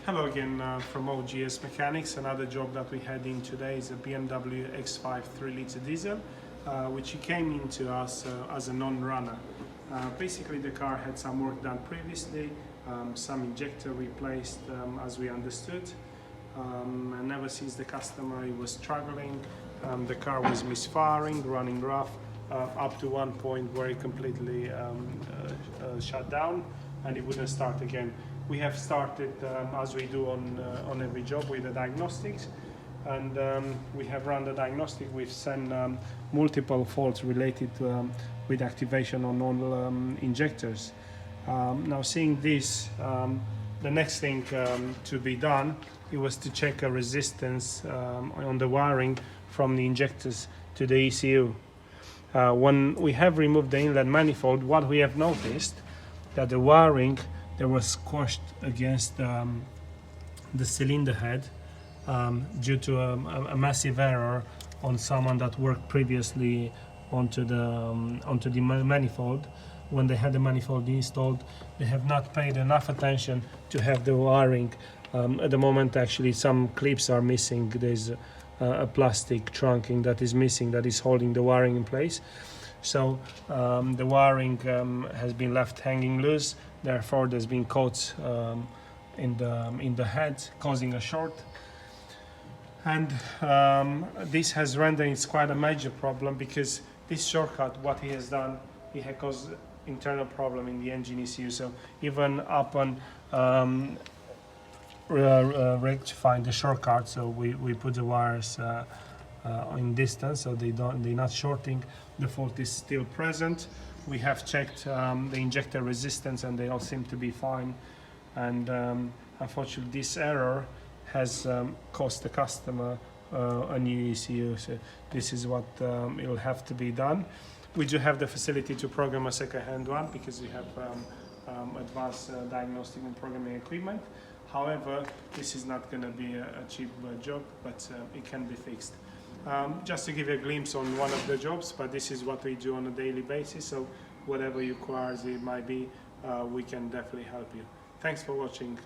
Hello again from OGS Mechanics. Another job that we had in today is a BMW X5 3-litre diesel, which came into us as a non-runner. Basically the car had some work done previously, some injector replaced as we understood, and ever since the customer was struggling, the car was misfiring, running rough, up to one point where it completely shut down and it wouldn't start again. We have started, as we do on every job, with the diagnostics, and we have run the diagnostic. We've sent multiple faults related with activation on all injectors. Now, seeing this, the next thing to be done, it was to check a resistance on the wiring from the injectors to the ECU. When we have removed the inlet manifold, what we have noticed that the wiring that was squashed against the cylinder head due to a massive error on someone that worked previously onto the manifold. When they had the manifold installed, they have not paid enough attention to have the wiring. At the moment, actually, some clips are missing. There's a plastic trunking that is missing, that is holding the wiring in place. So the wiring has been left hanging loose. Therefore, there's been cuts in the head, causing a short. And this has rendered it's quite a major problem, because this shortcut, what he has done, he had caused internal problem in the engine ECU. So even upon rectifying the shortcut, so we put the wires in distance, so they're not shorting. The fault is still present. We have checked the injector resistance and they all seem to be fine. And unfortunately, this error has cost the customer a new ECU. So this is what it will have to be done. We do have the facility to program a second-hand one, because we have advanced diagnostic and programming equipment. However, this is not going to be a cheap job, but it can be fixed. Just to give you a glimpse on one of the jobs, but this is what we do on a daily basis, so whatever requires it might be, we can definitely help you. Thanks for watching.